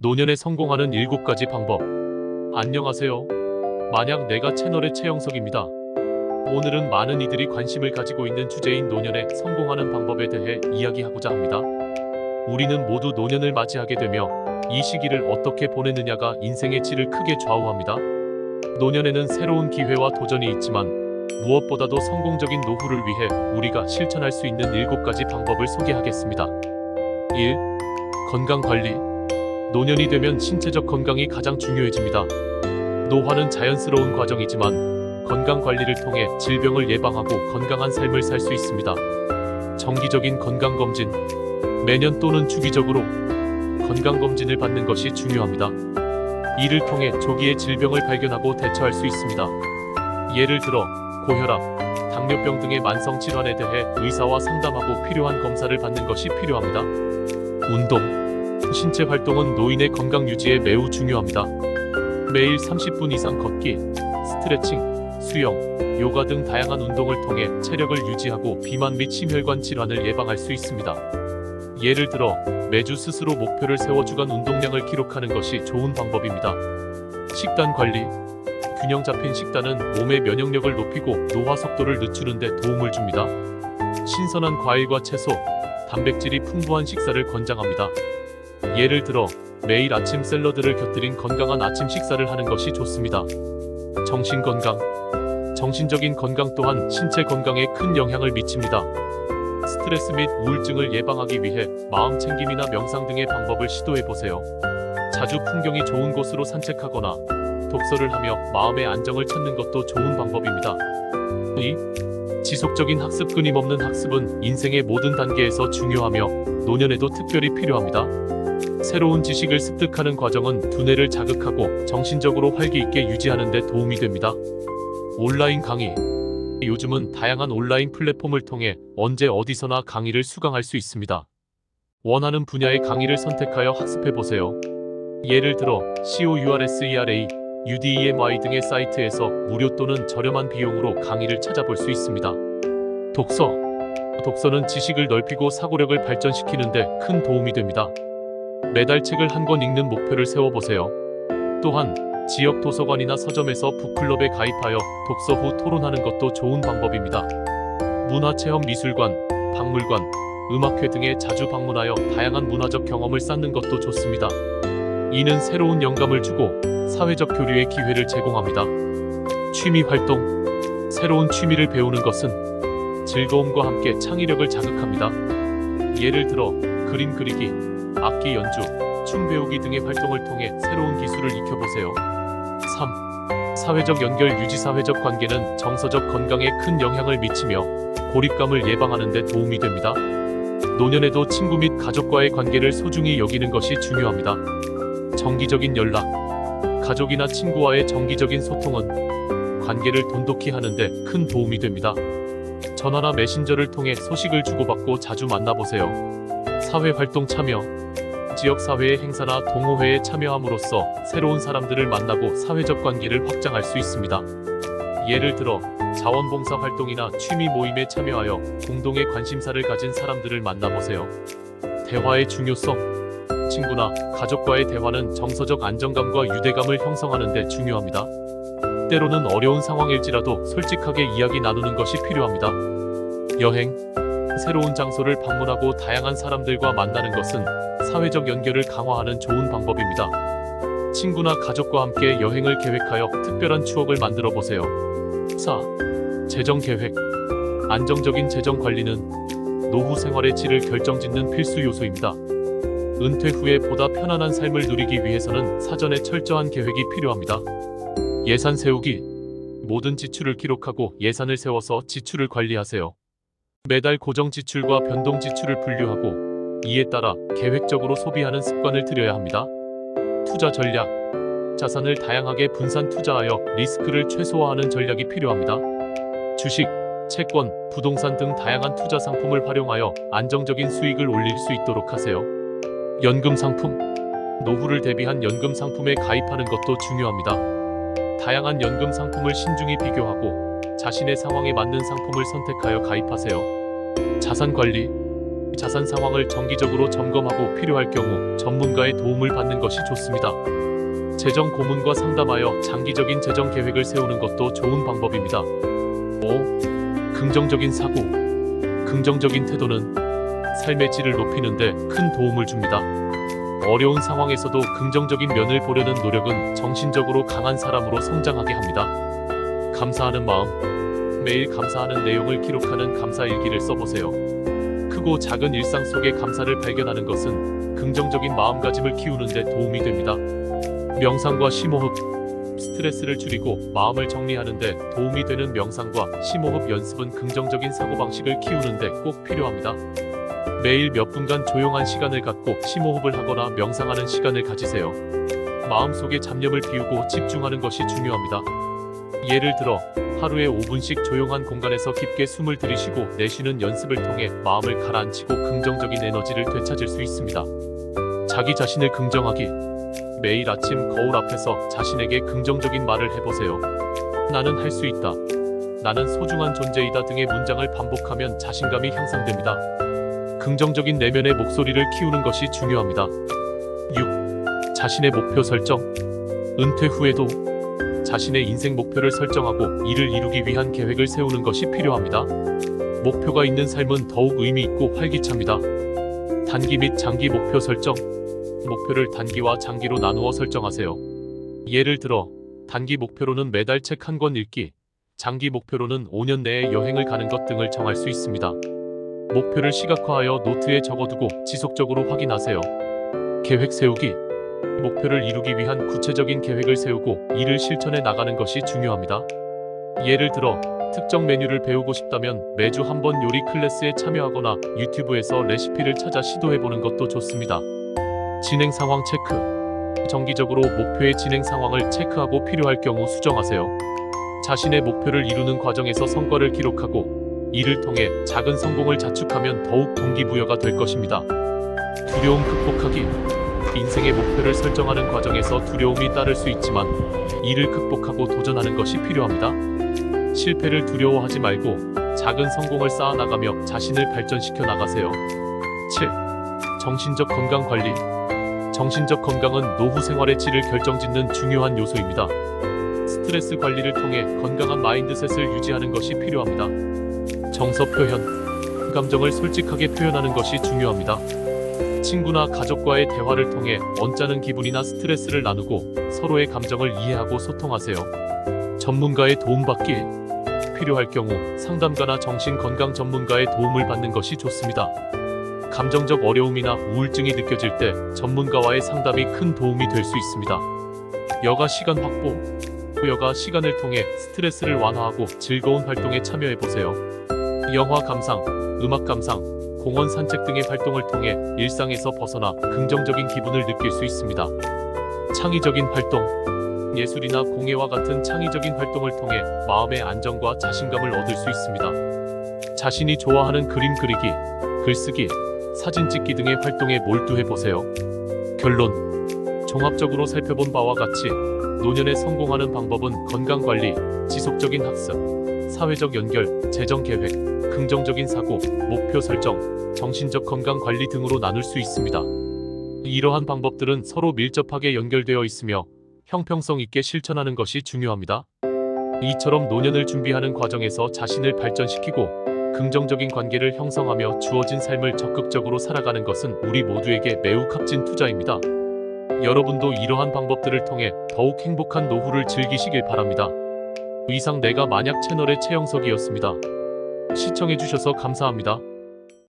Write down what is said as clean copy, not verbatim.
노년에 성공하는 7가지 방법. 안녕하세요. 만약 내가 채널의 최영석입니다. 오늘은 많은 이들이 관심을 가지고 있는 주제인 노년에 성공하는 방법에 대해 이야기하고자 합니다. 우리는 모두 노년을 맞이하게 되며 이 시기를 어떻게 보내느냐가 인생의 질을 크게 좌우합니다. 노년에는 새로운 기회와 도전이 있지만 무엇보다도 성공적인 노후를 위해 우리가 실천할 수 있는 7가지 방법을 소개하겠습니다. 1. 건강관리. 노년이 되면 신체적 건강이 가장 중요해집니다. 노화는 자연스러운 과정이지만 건강관리를 통해 질병을 예방하고 건강한 삶을 살 수 있습니다. 정기적인 건강검진, 매년 또는 주기적으로 건강검진을 받는 것이 중요합니다. 이를 통해 조기에 질병을 발견하고 대처할 수 있습니다. 예를 들어 고혈압, 당뇨병 등의 만성 질환에 대해 의사와 상담하고 필요한 검사를 받는 것이 필요합니다. 운동. 신체 활동은 노인의 건강 유지에 매우 중요합니다. 매일 30분 이상 걷기, 스트레칭, 수영, 요가 등 다양한 운동을 통해 체력을 유지하고 비만 및 심혈관 질환을 예방할 수 있습니다. 예를 들어 매주 스스로 목표를 세워 주간 운동량을 기록하는 것이 좋은 방법입니다. 식단 관리. 균형 잡힌 식단은 몸의 면역력을 높이고 노화 속도를 늦추는 데 도움을 줍니다. 신선한 과일과 채소, 단백질이 풍부한 식사를 권장합니다. 예를 들어 매일 아침 샐러드를 곁들인 건강한 아침 식사를 하는 것이 좋습니다. 정신건강. 정신적인 건강 또한 신체 건강에 큰 영향을 미칩니다. 스트레스 및 우울증을 예방하기 위해 마음 챙김이나 명상 등의 방법을 시도해보세요. 자주 풍경이 좋은 곳으로 산책하거나 독서를 하며 마음의 안정을 찾는 것도 좋은 방법입니다. 2. 지속적인 학습. 끊임없는 학습은 인생의 모든 단계에서 중요하며 노년에도 특별히 필요합니다. 새로운 지식을 습득하는 과정은 두뇌를 자극하고 정신적으로 활기 있게 유지하는 데 도움이 됩니다. 온라인 강의. 요즘은 다양한 온라인 플랫폼을 통해 언제 어디서나 강의를 수강할 수 있습니다. 원하는 분야의 강의를 선택하여 학습해보세요. 예를 들어 COURSERA, UDEMY 등의 사이트에서 무료 또는 저렴한 비용으로 강의를 찾아볼 수 있습니다. 독서. 독서는 지식을 넓히고 사고력을 발전시키는 데 큰 도움이 됩니다. 매달 책을 한 권 읽는 목표를 세워보세요. 또한 지역 도서관이나 서점에서 북클럽에 가입하여 독서 후 토론하는 것도 좋은 방법입니다. 문화체험. 미술관, 박물관, 음악회 등에 자주 방문하여 다양한 문화적 경험을 쌓는 것도 좋습니다. 이는 새로운 영감을 주고 사회적 교류의 기회를 제공합니다. 취미 활동. 새로운 취미를 배우는 것은 즐거움과 함께 창의력을 자극합니다. 예를 들어 그림 그리기, 악기 연주, 춤 배우기 등의 활동을 통해 새로운 기술을 익혀보세요. 3. 사회적 연결 유지. 사회적 관계는 정서적 건강에 큰 영향을 미치며 고립감을 예방하는 데 도움이 됩니다. 노년에도 친구 및 가족과의 관계를 소중히 여기는 것이 중요합니다. 정기적인 연락. 가족이나 친구와의 정기적인 소통은 관계를 돈독히 하는 데 큰 도움이 됩니다. 전화나 메신저를 통해 소식을 주고받고 자주 만나보세요. 사회활동 참여. 지역사회의 행사나 동호회에 참여함으로써 새로운 사람들을 만나고 사회적 관계를 확장할 수 있습니다. 예를 들어 자원봉사 활동이나 취미 모임에 참여하여 공동의 관심사를 가진 사람들을 만나보세요. 대화의 중요성. 친구나 가족과의 대화는 정서적 안정감과 유대감을 형성하는 데 중요합니다. 때로는 어려운 상황일지라도 솔직하게 이야기 나누는 것이 필요합니다. 여행. 새로운 장소를 방문하고 다양한 사람들과 만나는 것은 사회적 연결을 강화하는 좋은 방법입니다. 친구나 가족과 함께 여행을 계획하여 특별한 추억을 만들어 보세요. 4. 재정 계획. 안정적인 재정 관리는 노후 생활의 질을 결정짓는 필수 요소입니다. 은퇴 후에 보다 편안한 삶을 누리기 위해서는 사전에 철저한 계획이 필요합니다. 예산 세우기. 모든 지출을 기록하고 예산을 세워서 지출을 관리하세요. 매달 고정 지출과 변동 지출을 분류하고 이에 따라 계획적으로 소비하는 습관을 들여야 합니다. 투자 전략. 자산을 다양하게 분산 투자하여 리스크를 최소화하는 전략이 필요합니다. 주식, 채권, 부동산 등 다양한 투자 상품을 활용하여 안정적인 수익을 올릴 수 있도록 하세요. 연금 상품. 노후를 대비한 연금 상품에 가입하는 것도 중요합니다. 다양한 연금 상품을 신중히 비교하고 자신의 상황에 맞는 상품을 선택하여 가입하세요. 자산 관리. 자산 상황을 정기적으로 점검하고 필요할 경우 전문가의 도움을 받는 것이 좋습니다. 재정 고문과 상담하여 장기적인 재정 계획을 세우는 것도 좋은 방법입니다. 5. 긍정적인 사고. 긍정적인 태도는 삶의 질을 높이는 데 큰 도움을 줍니다. 어려운 상황에서도 긍정적인 면을 보려는 노력은 정신적으로 강한 사람으로 성장하게 합니다. 감사하는 마음. 매일 감사하는 내용을 기록하는 감사일기를 써보세요. 크고 작은 일상 속의 감사를 발견하는 것은 긍정적인 마음가짐을 키우는 데 도움이 됩니다. 명상과 심호흡. 스트레스를 줄이고 마음을 정리하는 데 도움이 되는 명상과 심호흡 연습은 긍정적인 사고방식을 키우는 데 꼭 필요합니다. 매일 몇 분간 조용한 시간을 갖고 심호흡을 하거나 명상하는 시간을 가지세요. 마음속의 잡념을 비우고 집중하는 것이 중요합니다. 예를 들어 하루에 5분씩 조용한 공간에서 깊게 숨을 들이쉬고 내쉬는 연습을 통해 마음을 가라앉히고 긍정적인 에너지를 되찾을 수 있습니다. 자기 자신을 긍정하기. 매일 아침 거울 앞에서 자신에게 긍정적인 말을 해보세요. 나는 할 수 있다. 나는 소중한 존재이다 등의 문장을 반복하면 자신감이 향상됩니다. 긍정적인 내면의 목소리를 키우는 것이 중요합니다. 6. 자신의 목표 설정. 은퇴 후에도 자신의 인생 목표를 설정하고 이를 이루기 위한 계획을 세우는 것이 필요합니다. 목표가 있는 삶은 더욱 의미 있고 활기찹니다. 단기 및 장기 목표 설정. 목표를 단기와 장기로 나누어 설정하세요. 예를 들어 단기 목표로는 매달 책 한 권 읽기, 장기 목표로는 5년 내에 여행을 가는 것 등을 정할 수 있습니다. 목표를 시각화하여 노트에 적어두고 지속적으로 확인하세요. 계획 세우기. 목표를 이루기 위한 구체적인 계획을 세우고 이를 실천해 나가는 것이 중요합니다. 예를 들어 특정 메뉴를 배우고 싶다면 매주 한 번 요리 클래스에 참여하거나 유튜브에서 레시피를 찾아 시도해보는 것도 좋습니다. 진행 상황 체크. 정기적으로 목표의 진행 상황을 체크하고 필요할 경우 수정하세요. 자신의 목표를 이루는 과정에서 성과를 기록하고 이를 통해 작은 성공을 자축하면 더욱 동기부여가 될 것입니다. 두려움 극복하기. 인생의 목표를 설정하는 과정에서 두려움이 따를 수 있지만 이를 극복하고 도전하는 것이 필요합니다. 실패를 두려워하지 말고 작은 성공을 쌓아나가며 자신을 발전시켜 나가세요. 7. 정신적 건강 관리. 정신적 건강은 노후 생활의 질을 결정짓는 중요한 요소입니다. 스트레스 관리를 통해 건강한 마인드셋을 유지하는 것이 필요합니다. 정서 표현. 감정을 솔직하게 표현하는 것이 중요합니다. 친구나 가족과의 대화를 통해 언짢은 기분이나 스트레스를 나누고 서로의 감정을 이해하고 소통하세요. 전문가의 도움받기. 필요할 경우 상담가나 정신건강 전문가의 도움을 받는 것이 좋습니다. 감정적 어려움이나 우울증이 느껴질 때 전문가와의 상담이 큰 도움이 될 수 있습니다. 여가 시간 확보. 여가 시간을 통해 스트레스를 완화하고 즐거운 활동에 참여해보세요. 영화 감상, 음악 감상, 공원 산책 등의 활동을 통해 일상에서 벗어나 긍정적인 기분을 느낄 수 있습니다. 창의적인 활동. 예술이나 공예와 같은 창의적인 활동을 통해 마음의 안정과 자신감을 얻을 수 있습니다. 자신이 좋아하는 그림 그리기, 글쓰기, 사진 찍기 등의 활동에 몰두해보세요. 결론. 종합적으로 살펴본 바와 같이 노년에 성공하는 방법은 건강관리, 지속적인 학습, 사회적 연결, 재정 계획, 긍정적인 사고, 목표 설정, 정신적 건강 관리 등으로 나눌 수 있습니다. 이러한 방법들은 서로 밀접하게 연결되어 있으며 형평성 있게 실천하는 것이 중요합니다. 이처럼 노년을 준비하는 과정에서 자신을 발전시키고 긍정적인 관계를 형성하며 주어진 삶을 적극적으로 살아가는 것은 우리 모두에게 매우 값진 투자입니다. 여러분도 이러한 방법들을 통해 더욱 행복한 노후를 즐기시길 바랍니다. 이상 내가 만약 채널의 최영석이었습니다. 시청해주셔서 감사합니다.